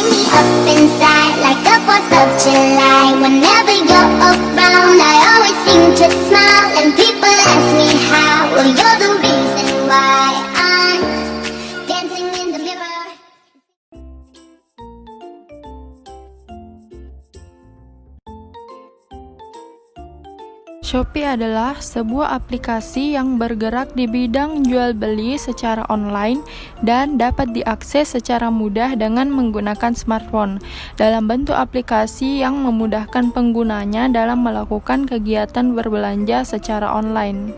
me up inside like the 4th of July. Whenever you're around, I always seem to smile. And people ask me how, well, you're the reason why I'm dancing in the mirror. Shopee adalah sebuah aplikasi yang bergerak di bidang jual beli secara online dan dapat diakses secara mudah dengan menggunakan smartphone dalam bentuk aplikasi yang memudahkan penggunanya dalam melakukan kegiatan berbelanja secara online.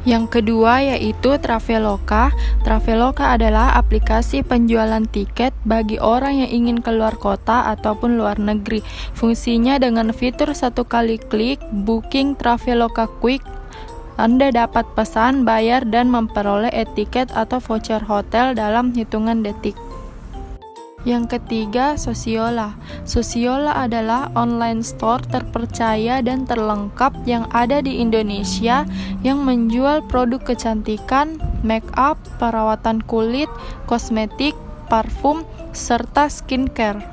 Yang kedua yaitu Traveloka. Traveloka adalah aplikasi penjualan tiket bagi orang yang ingin keluar kota ataupun luar negeri. Fungsinya dengan fitur satu kali klik, booking Traveloka Quick, Anda dapat pesan, bayar, dan memperoleh e-tiket atau voucher hotel dalam hitungan detik. Yang ketiga, Sosiola. Sosiola adalah online store terpercaya dan terlengkap yang ada di Indonesia yang menjual produk kecantikan, make up, perawatan kulit, kosmetik, parfum, serta skincare.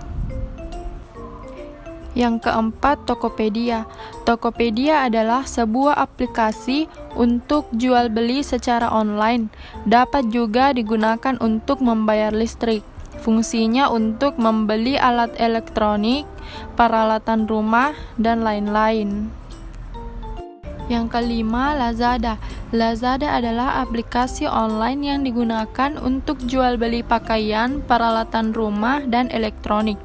Yang keempat, Tokopedia. Tokopedia adalah sebuah aplikasi untuk jual beli secara online. Dapat juga digunakan untuk membayar listrik. Fungsinya untuk membeli alat elektronik, peralatan rumah, dan lain-lain. Yang kelima, Lazada. Lazada adalah aplikasi online yang digunakan untuk jual beli pakaian, peralatan rumah, dan elektronik.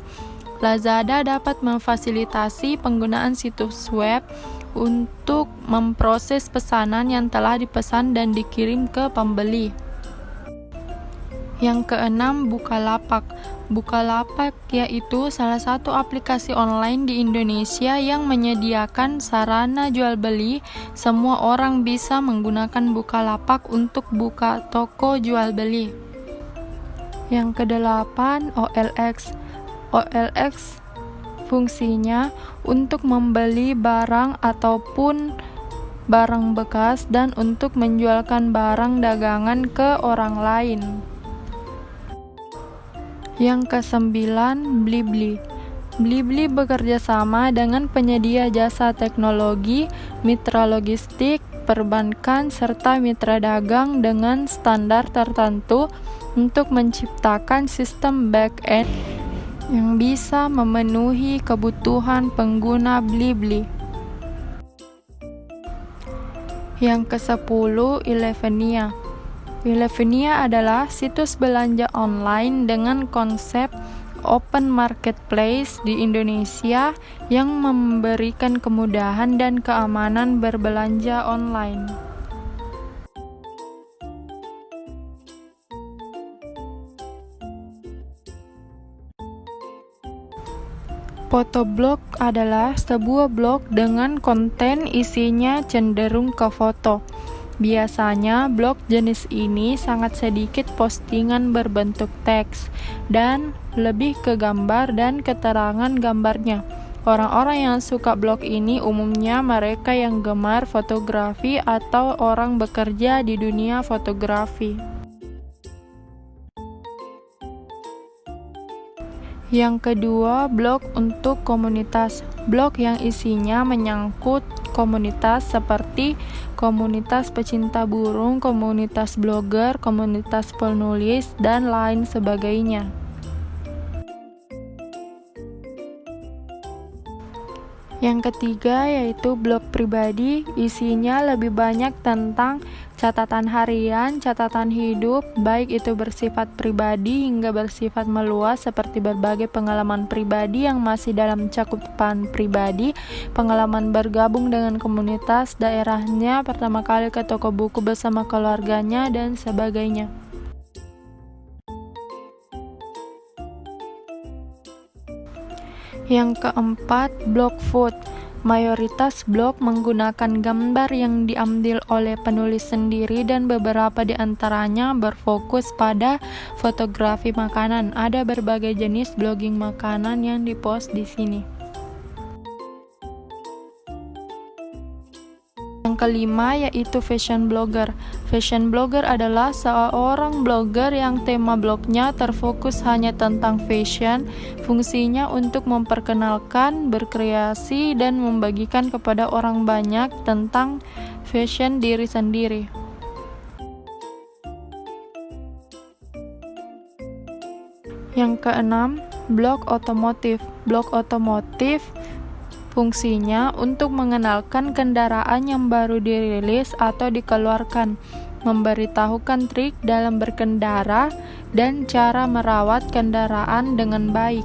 Lazada dapat memfasilitasi penggunaan situs web untuk memproses pesanan yang telah dipesan dan dikirim ke pembeli. Yang keenam, Bukalapak. Bukalapak yaitu salah satu aplikasi online di Indonesia yang menyediakan sarana jual beli. Semua orang bisa menggunakan Bukalapak untuk buka toko jual beli. Yang kedelapan, OLX. OLX fungsinya untuk membeli barang ataupun barang bekas dan untuk menjualkan barang dagangan ke orang lain. Yang kesembilan, Blibli. Blibli bekerja sama dengan penyedia jasa teknologi, mitra logistik, perbankan, serta mitra dagang dengan standar tertentu untuk menciptakan sistem back-end yang bisa memenuhi kebutuhan pengguna Blibli. Yang ke-10, Elevenia. Elevenia adalah situs belanja online dengan konsep open marketplace di Indonesia yang memberikan kemudahan dan keamanan berbelanja online. Fotoblog adalah sebuah blog dengan konten isinya cenderung ke foto. Biasanya blog jenis ini sangat sedikit postingan berbentuk teks dan lebih ke gambar dan keterangan gambarnya. Orang-orang yang suka blog ini umumnya mereka yang gemar fotografi atau orang bekerja di dunia fotografi. Yang kedua, blog untuk komunitas. Blog yang isinya menyangkut komunitas seperti komunitas pecinta burung, komunitas blogger, komunitas penulis, dan lain sebagainya. Yang ketiga yaitu blog pribadi, isinya lebih banyak tentang catatan harian, catatan hidup, baik itu bersifat pribadi hingga bersifat meluas seperti berbagai pengalaman pribadi yang masih dalam cakupan pribadi, pengalaman bergabung dengan komunitas daerahnya, pertama kali ke toko buku bersama keluarganya, dan sebagainya. Yang keempat, blog food. Mayoritas blog menggunakan gambar yang diambil oleh penulis sendiri dan beberapa di antaranya berfokus pada fotografi makanan. Ada berbagai jenis blogging makanan yang dipost di sini. Yang Yang kelima yaitu fashion blogger. Fashion blogger adalah seorang blogger yang tema blognya terfokus hanya tentang fashion. Fungsinya untuk memperkenalkan, berkreasi, dan membagikan kepada orang banyak tentang fashion diri sendiri. Yang keenam, blog otomotif. Blog otomotif fungsinya untuk mengenalkan kendaraan yang baru dirilis atau dikeluarkan, memberitahukan trik dalam berkendara, dan cara merawat kendaraan dengan baik.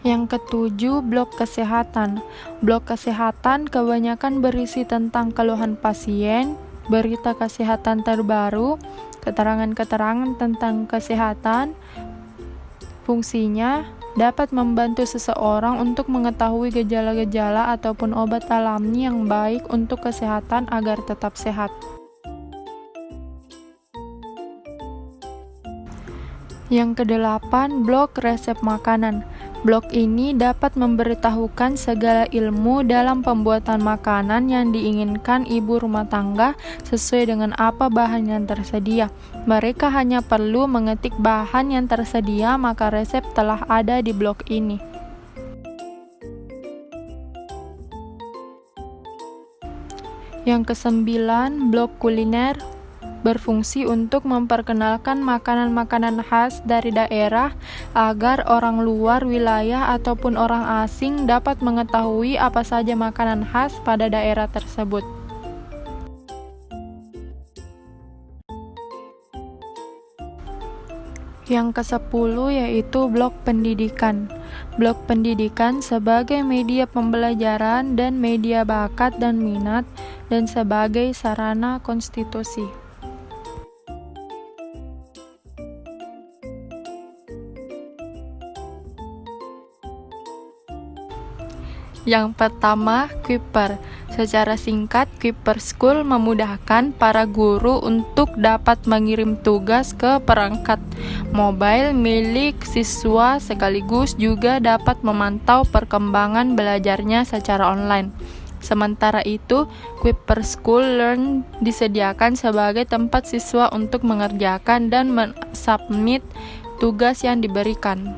Yang ketujuh, blog kesehatan. Blog kesehatan kebanyakan berisi tentang keluhan pasien, berita kesehatan terbaru, keterangan-keterangan tentang kesehatan. Fungsinya dapat membantu seseorang untuk mengetahui gejala-gejala ataupun obat alami yang baik untuk kesehatan agar tetap sehat. Yang kedelapan, blog resep makanan. Blog ini dapat memberitahukan segala ilmu dalam pembuatan makanan yang diinginkan ibu rumah tangga sesuai dengan apa bahan yang tersedia. Mereka hanya perlu mengetik bahan yang tersedia, maka resep telah ada di blog ini. Yang kesembilan, blog kuliner berfungsi untuk memperkenalkan makanan-makanan khas dari daerah agar orang luar wilayah ataupun orang asing dapat mengetahui apa saja makanan khas pada daerah tersebut. Yang ke-10 yaitu blog pendidikan. Blog pendidikan sebagai media pembelajaran dan media bakat dan minat dan sebagai sarana konstitusi. Yang pertama, Kuiper. Secara singkat, Kuiper School memudahkan para guru untuk dapat mengirim tugas ke perangkat mobile milik siswa sekaligus juga dapat memantau perkembangan belajarnya secara online. Sementara itu, Kuiper School Learn disediakan sebagai tempat siswa untuk mengerjakan dan mensubmit tugas yang diberikan.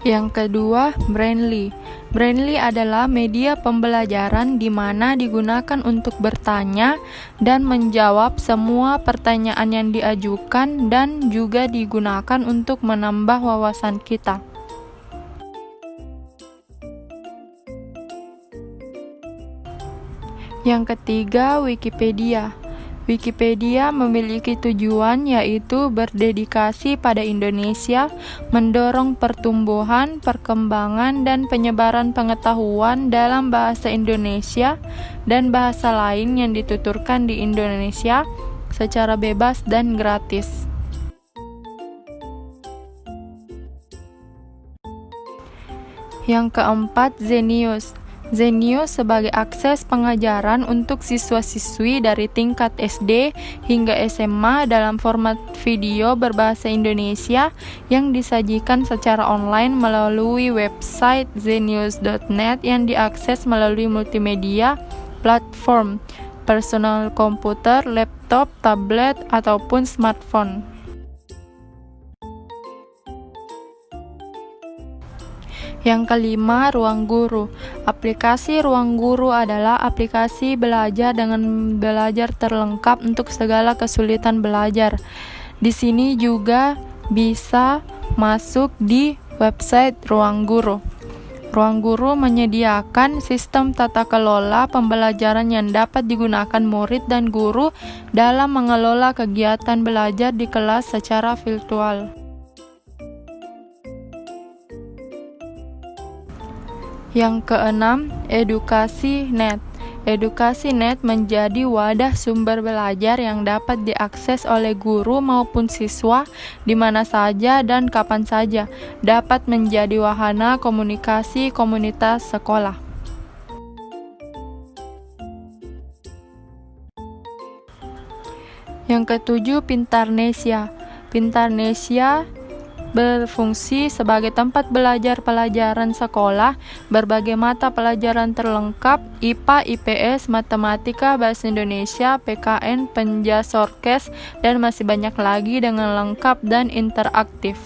Yang kedua, Brainly. Brainly adalah media pembelajaran di mana digunakan untuk bertanya dan menjawab semua pertanyaan yang diajukan dan juga digunakan untuk menambah wawasan kita. Yang ketiga, Wikipedia. Wikipedia memiliki tujuan yaitu berdedikasi pada Indonesia, mendorong pertumbuhan, perkembangan, dan penyebaran pengetahuan dalam bahasa Indonesia dan bahasa lain yang dituturkan di Indonesia secara bebas dan gratis. Yang keempat, Zenius. Zenius sebagai akses pengajaran untuk siswa-siswi dari tingkat SD hingga SMA dalam format video berbahasa Indonesia yang disajikan secara online melalui website zenius.net yang diakses melalui multimedia platform, personal komputer, laptop, tablet, ataupun smartphone. Yang kelima, Ruang Guru. Aplikasi Ruang Guru adalah aplikasi belajar dengan belajar terlengkap untuk segala kesulitan belajar. Di sini juga bisa masuk di website Ruang Guru. Ruang Guru menyediakan sistem tata kelola pembelajaran yang dapat digunakan murid dan guru dalam mengelola kegiatan belajar di kelas secara virtual. Yang keenam, Edukasi.net. Edukasi.net menjadi wadah sumber belajar yang dapat diakses oleh guru maupun siswa di mana saja dan kapan saja, dapat menjadi wahana komunikasi komunitas sekolah. Yang ketujuh, Pintarnesia. Pintarnesia berfungsi sebagai tempat belajar pelajaran sekolah, berbagai mata pelajaran terlengkap, IPA, IPS, Matematika, Bahasa Indonesia, PKN, Penjasorkes, dan masih banyak lagi dengan lengkap dan interaktif.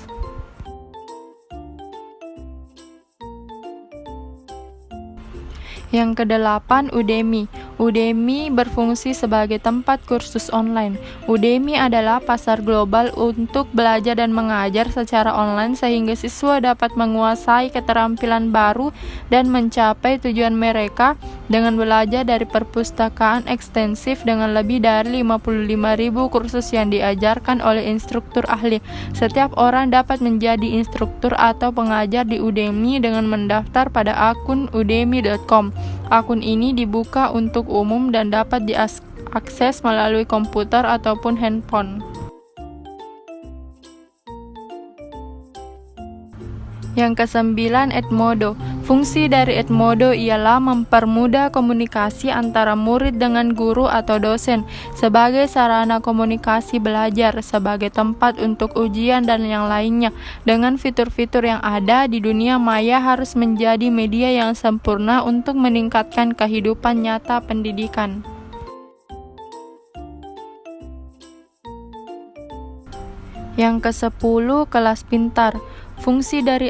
Yang kedelapan, Udemy. Udemy berfungsi sebagai tempat kursus online. Udemy adalah pasar global untuk belajar dan mengajar secara online sehingga siswa dapat menguasai keterampilan baru dan mencapai tujuan mereka dengan belajar dari perpustakaan ekstensif dengan lebih dari 55.000 kursus yang diajarkan oleh instruktur ahli. Setiap orang dapat menjadi instruktur atau pengajar di Udemy dengan mendaftar pada akun udemy.com. Akun ini dibuka untuk umum dan dapat diakses melalui komputer ataupun handphone. Yang kesembilan, Edmodo. Fungsi dari Edmodo ialah mempermudah komunikasi antara murid dengan guru atau dosen sebagai sarana komunikasi belajar, sebagai tempat untuk ujian dan yang lainnya. Dengan fitur-fitur yang ada di dunia maya harus menjadi media yang sempurna untuk meningkatkan kehidupan nyata pendidikan. Yang ke-10, kelas pintar. Fungsi dari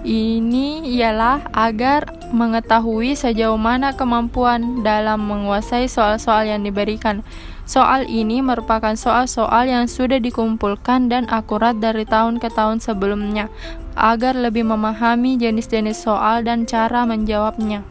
ini ialah agar mengetahui sejauh mana kemampuan dalam menguasai soal-soal yang diberikan. Soal ini merupakan soal-soal yang sudah dikumpulkan dan akurat dari tahun ke tahun sebelumnya, agar lebih memahami jenis-jenis soal dan cara menjawabnya.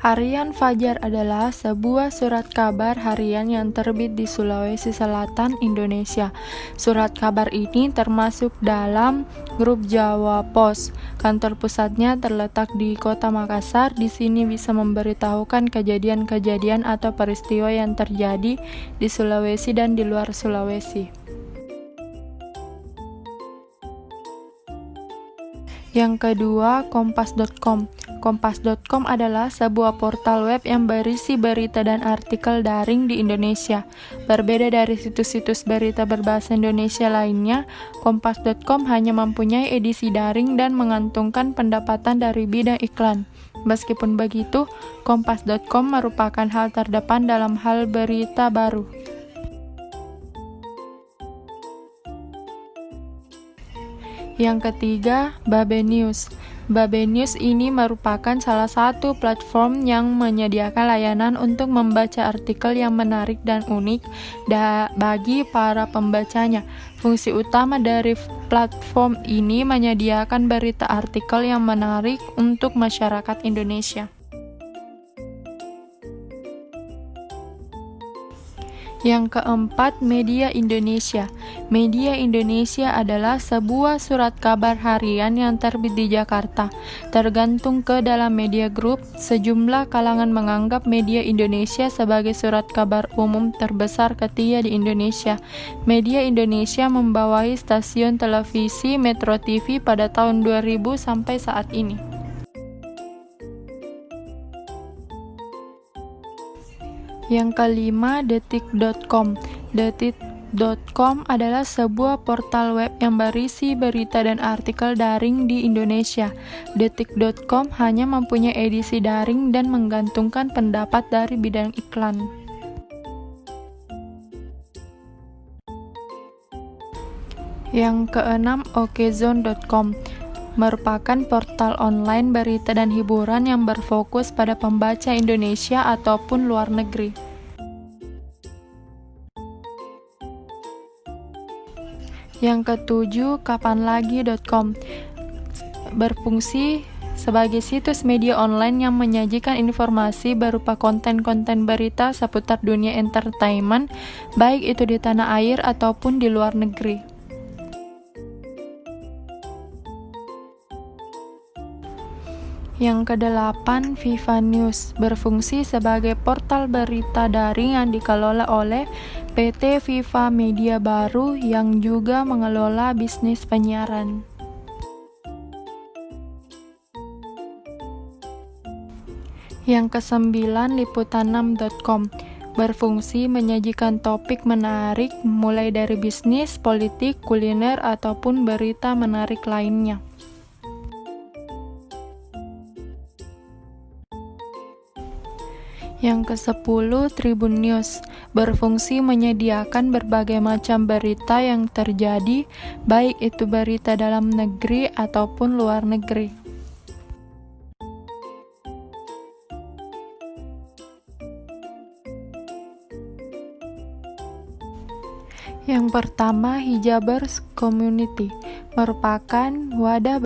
Harian Fajar adalah sebuah surat kabar harian yang terbit di Sulawesi Selatan, Indonesia. Surat kabar ini termasuk dalam grup Jawa Pos. Kantor pusatnya terletak di Kota Makassar. Di sini bisa memberitahukan kejadian-kejadian atau peristiwa yang terjadi di Sulawesi dan di luar Sulawesi. Yang kedua, Kompas.com. Kompas.com adalah sebuah portal web yang berisi berita dan artikel daring di Indonesia. Berbeda dari situs-situs berita berbahasa Indonesia lainnya, Kompas.com hanya mempunyai edisi daring dan mengantungkan pendapatan dari bidang iklan. Meskipun begitu, Kompas.com merupakan hal terdepan dalam hal berita baru. Yang ketiga, Babe News. Babe News ini merupakan salah satu platform yang menyediakan layanan untuk membaca artikel yang menarik dan unik bagi para pembacanya. Fungsi utama dari platform ini menyediakan berita artikel yang menarik untuk masyarakat Indonesia. Yang keempat, Media Indonesia. Media Indonesia adalah sebuah surat kabar harian yang terbit di Jakarta. Tergantung ke dalam media group, sejumlah kalangan menganggap Media Indonesia sebagai surat kabar umum terbesar ketiga di Indonesia. Media Indonesia membawahi stasiun televisi Metro TV pada tahun 2000 sampai saat ini. Yang kelima, Detik.com. Detik.com adalah sebuah portal web yang berisi berita dan artikel daring di Indonesia. Detik.com hanya mempunyai edisi daring dan menggantungkan pendapat dari bidang iklan. Yang keenam, Okezone.com. Merupakan portal online berita dan hiburan yang berfokus pada pembaca Indonesia ataupun luar negeri. Yang ketujuh, Kapanlagi.com. Berfungsi sebagai situs media online yang menyajikan informasi berupa konten-konten berita seputar dunia entertainment, baik itu di tanah air ataupun di luar negeri. Yang kedelapan, Viva News. Berfungsi sebagai portal berita daring yang dikelola oleh PT Viva Media Baru yang juga mengelola bisnis penyiaran. Yang kesembilan, liputan6.com berfungsi menyajikan topik menarik mulai dari bisnis, politik, kuliner, ataupun berita menarik lainnya. Yang ke-10, Tribun News berfungsi menyediakan berbagai macam berita yang terjadi, baik itu berita dalam negeri ataupun luar negeri. Yang pertama, Hijabers Community merupakan wadah